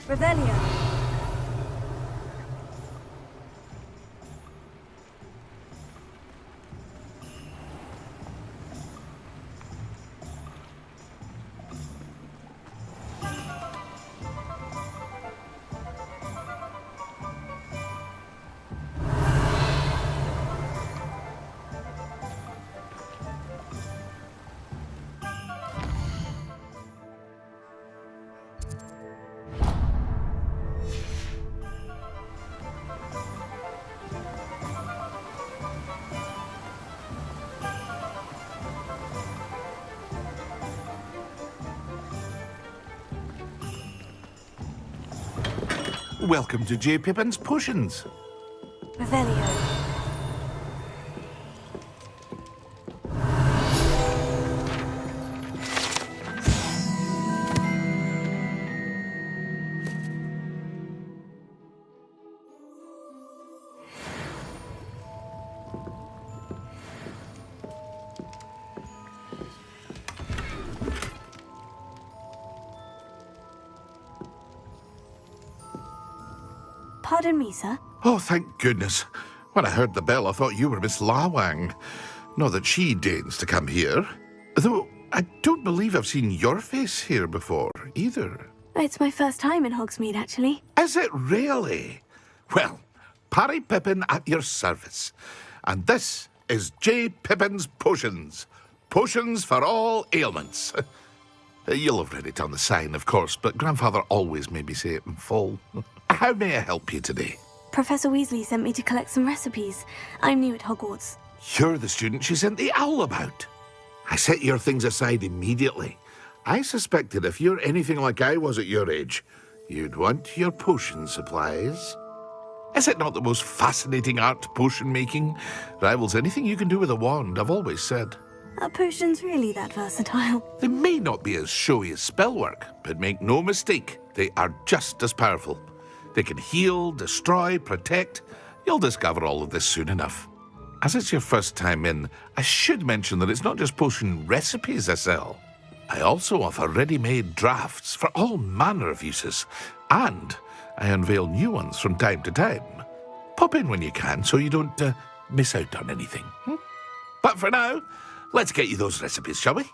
Revelio. Welcome to J. Pippin's Potions. Revelio. Pardon me, sir. Oh, thank goodness. When I heard the bell, I thought you were Miss Lawang. Not that she deigns to come here. Though I don't believe I've seen your face here before, either. It's my first time in Hogsmeade, actually. Is it really? Well, Parry Pippin at your service. And this is J. Pippin's Potions. Potions for all ailments. You'll have read it on the sign, of course, but Grandfather always made me say it in full. How may I help you today? Professor Weasley sent me to collect some recipes. I'm new at Hogwarts. You're the student she sent the owl about. I set your things aside immediately. I suspected if you're anything like I was at your age, you'd want your potion supplies. Is it not the most fascinating art, potion making? Rivals anything you can do with a wand, I've always said. Are potions really that versatile? They may not be as showy as spellwork, but make no mistake, they are just as powerful. They can heal, destroy, protect. You'll discover all of this soon enough. As it's your first time in, I should mention that it's not just potion recipes I sell. I also offer ready-made drafts for all manner of uses, and I unveil new ones from time to time. Pop in when you can so you don't miss out on anything. But for now, let's get you those recipes, shall we?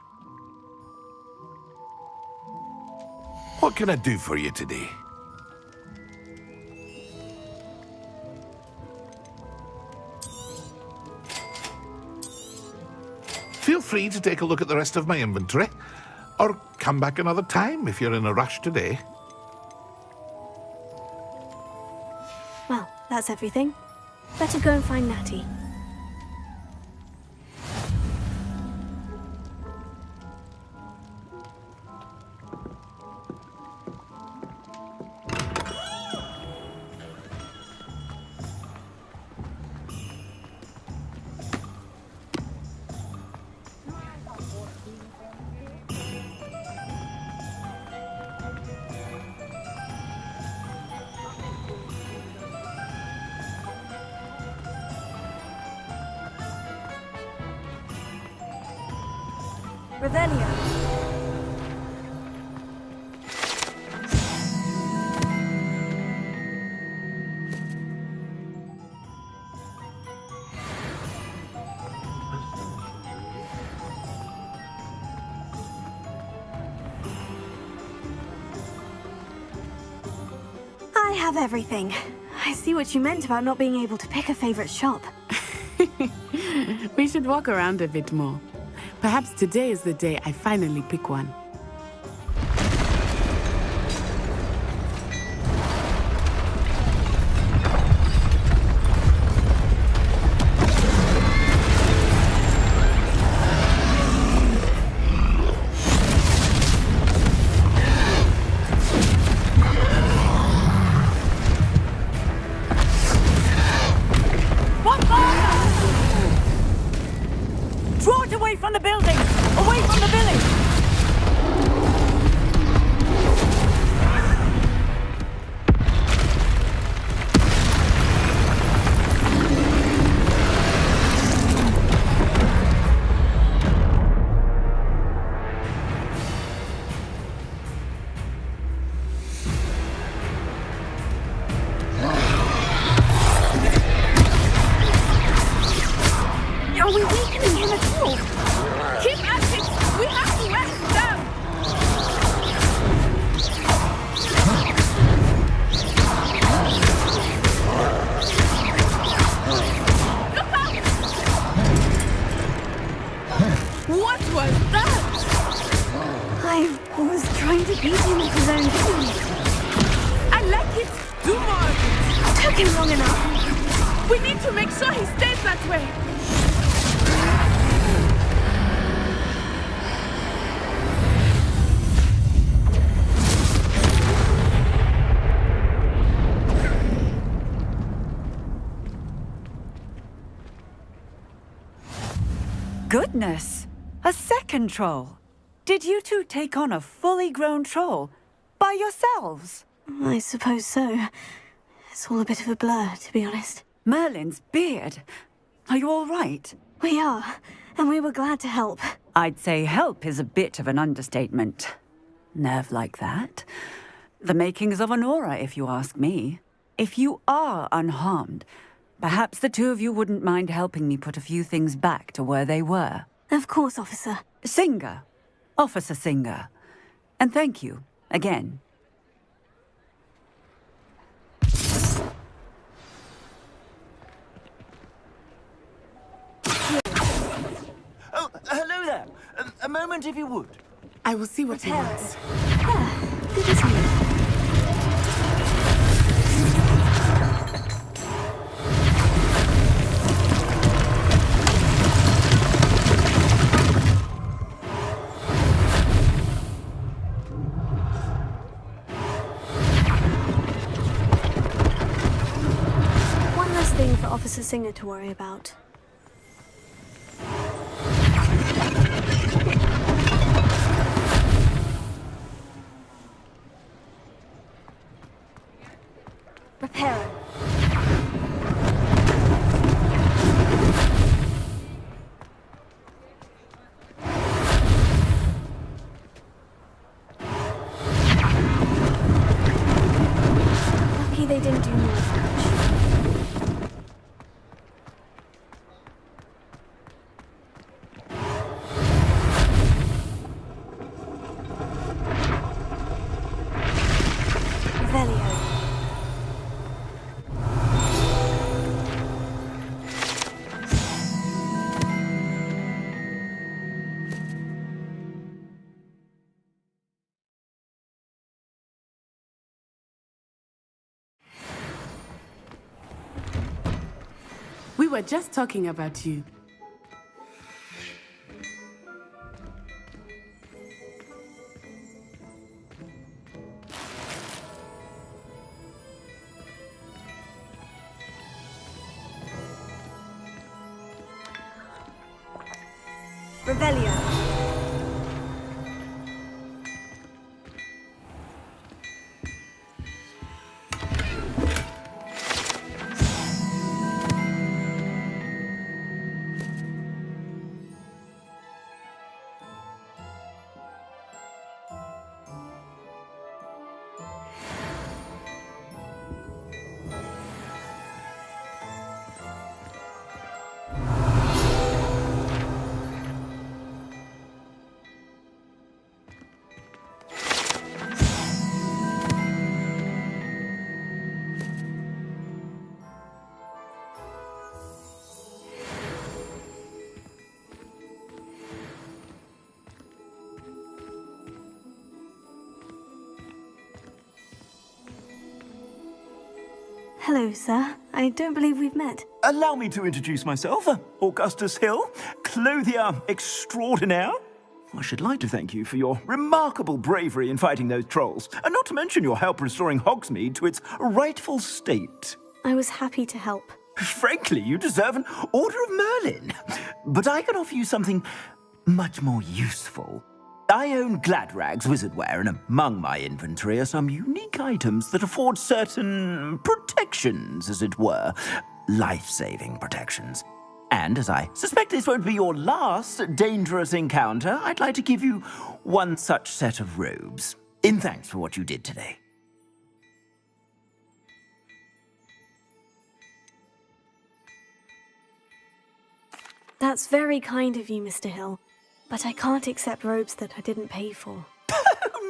What can I do for you today? Feel free to take a look at the rest of my inventory, or come back another time if you're in a rush today. Well, that's everything. Better go and find Natty. Revelio. I have everything. I see what you meant about not being able to pick a favorite shop. We should walk around a bit more. Perhaps today is the day I finally pick one. Draw it away from the building! Away from the village! Are we weakening him at all? Keep at it! We have to wear him down! Look out! What was that? I was trying to beat him at his own game. I like it! Do more! Took him long enough. We need to make sure he stays that way! Goodness! A second troll! Did you two take on a fully grown troll? By yourselves? I suppose so. It's all a bit of a blur, to be honest. Merlin's beard. Are you all right? We are, and we were glad to help. I'd say help is a bit of an understatement. Nerve like that. The makings of an aura, if you ask me. If you are unharmed, perhaps the two of you wouldn't mind helping me put a few things back to where they were. Of course, officer. Singer. Officer Singer. And thank you, again. Oh, hello there. A moment if you would. I will see what he wants. Good as new. One less thing for Officer Singer to worry about. Repairing. Lucky they didn't do more damage. Revelio. We were just talking about you. Revelio. Hello, sir. I don't believe we've met. Allow me to introduce myself, Augustus Hill, clothier extraordinaire. I should like to thank you for your remarkable bravery in fighting those trolls, and not to mention your help restoring Hogsmeade to its rightful state. I was happy to help. Frankly, you deserve an Order of Merlin. But I can offer you something much more useful. I own Gladrag's wizardware, and among my inventory are some unique items that afford certain protections, as it were. Life-saving protections. And as I suspect this won't be your last dangerous encounter, I'd like to give you one such set of robes, in thanks for what you did today. That's very kind of you, Mr. Hill. But I can't accept robes that I didn't pay for.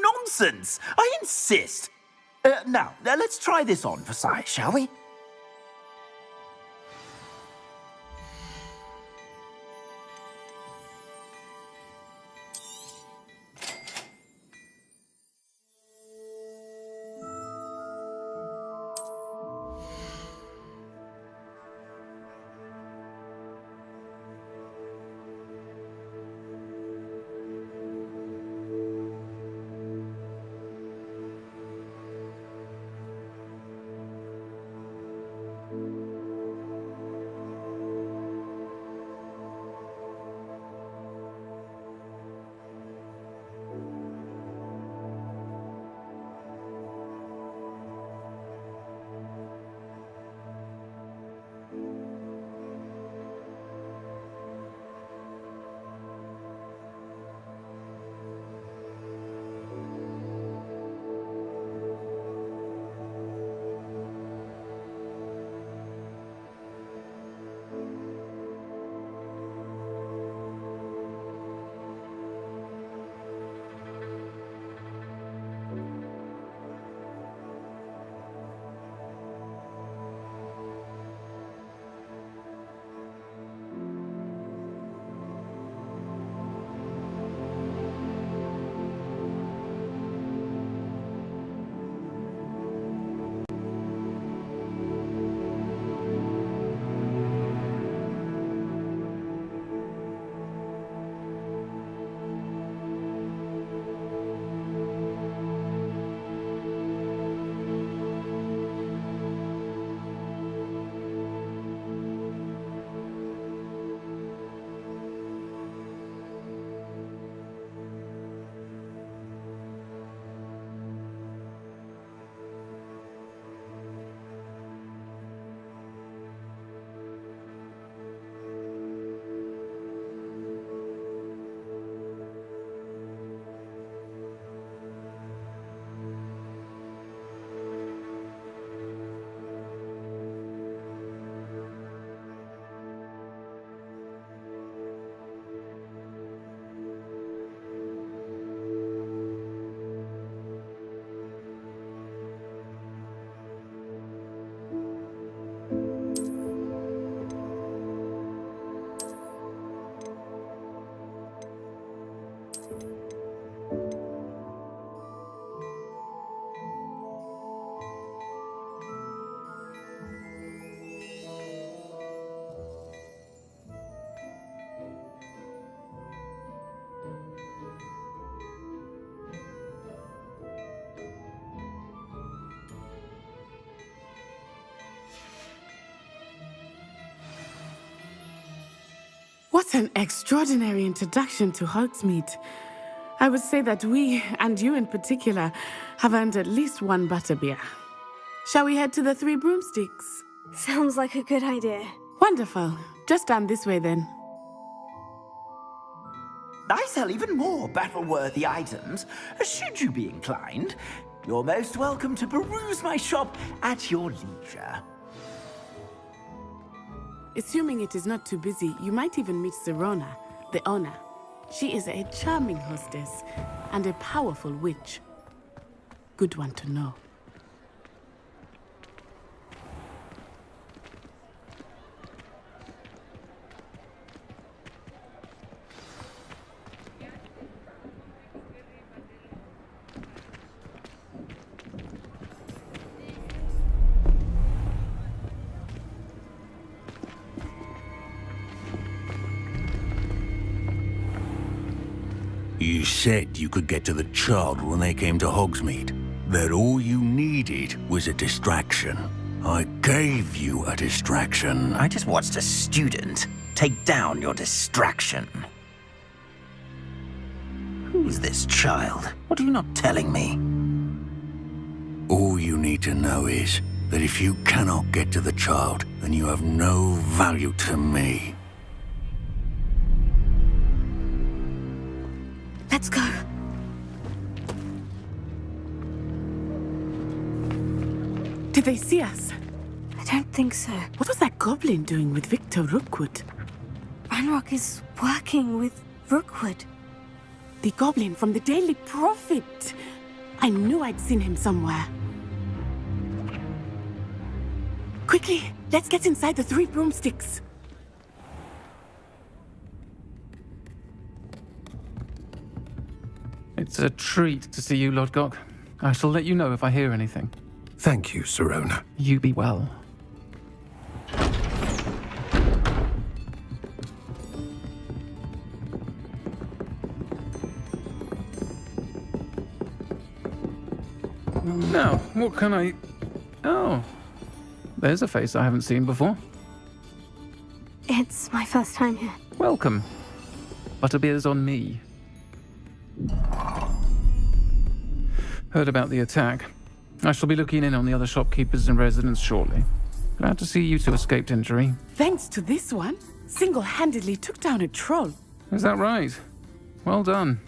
Nonsense! I insist! Now, let's try this on for size, shall we? What an extraordinary introduction to Hogsmeade. I would say that we, and you in particular, have earned at least one butterbeer. Shall we head to the Three Broomsticks? Sounds like a good idea. Wonderful. Just down this way then. I sell even more battle-worthy items, should you be inclined. You're most welcome to peruse my shop at your leisure. Assuming it is not too busy, you might even meet Sirona, the owner. She is a charming hostess and a powerful witch. Good one to know. You said you could get to the child when they came to Hogsmeade. That all you needed was a distraction. I gave you a distraction. I just watched a student take down your distraction. Who's this child? What are you not telling me? All you need to know is that if you cannot get to the child, then you have no value to me. Let's go. Did they see us? I don't think so. What was that goblin doing with Victor Rookwood? Ranrock is working with Rookwood. The goblin from the Daily Prophet. I knew I'd seen him somewhere. Quickly, let's get inside the Three Broomsticks. It's a treat to see you, Lodgok. I shall let you know if I hear anything. Thank you, Sirona. You be well. Now, what can I... Oh, there's a face I haven't seen before. It's my first time here. Welcome. Butterbeer's on me. Heard about the attack. I shall be looking in on the other shopkeepers and residents shortly. Glad to see you two escaped injury. Thanks to this one, single-handedly took down a troll. Is that right? Well done.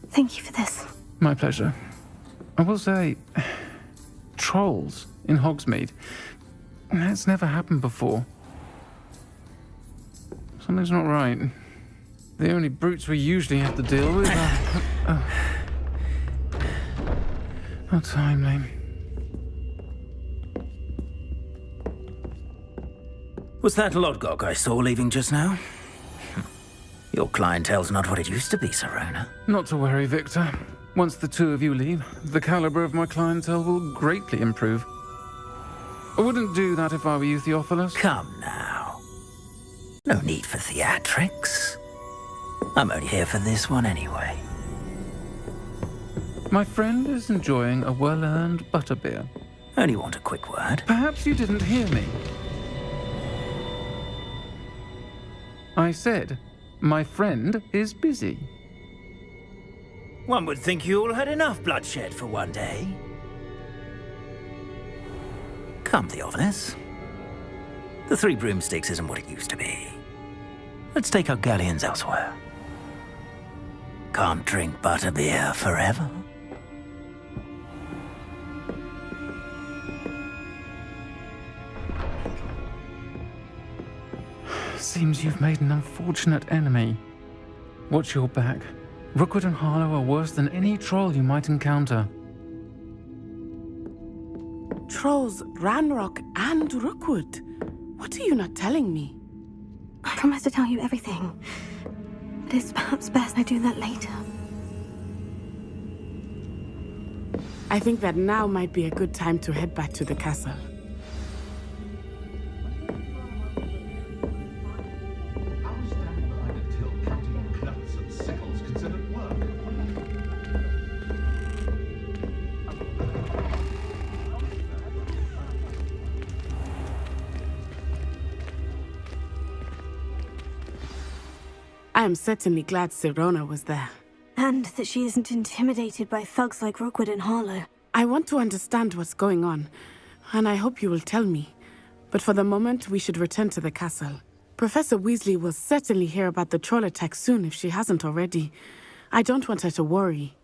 Thank you for this. My pleasure. I will say, trolls in Hogsmeade. That's never happened before. Something's not right. The only brutes we usually have to deal with are... How timely. Was that Lodgok I saw leaving just now? Your clientele's not what it used to be, Sirona. Not to worry, Victor. Once the two of you leave, the caliber of my clientele will greatly improve. I wouldn't do that if I were you, Theophilus. Come now. No need for theatrics. I'm only here for this one anyway. My friend is enjoying a well-earned butterbeer. Only want a quick word. Perhaps you didn't hear me. I said, my friend is busy. One would think you all had enough bloodshed for one day. Come, Theophilus. The Three Broomsticks isn't what it used to be. Let's take our galleons elsewhere. Can't drink butterbeer forever. Seems you've made an unfortunate enemy. Watch your back. Rookwood and Harlow are worse than any troll you might encounter. Trolls, Ranrock, and Rookwood. What are you not telling me? I promise to tell you everything. But it's perhaps best I do that later. I think that now might be a good time to head back to the castle. I am certainly glad Sirona was there. And that she isn't intimidated by thugs like Rookwood and Harlow. I want to understand what's going on, and I hope you will tell me. But for the moment, we should return to the castle. Professor Weasley will certainly hear about the troll attack soon if she hasn't already. I don't want her to worry.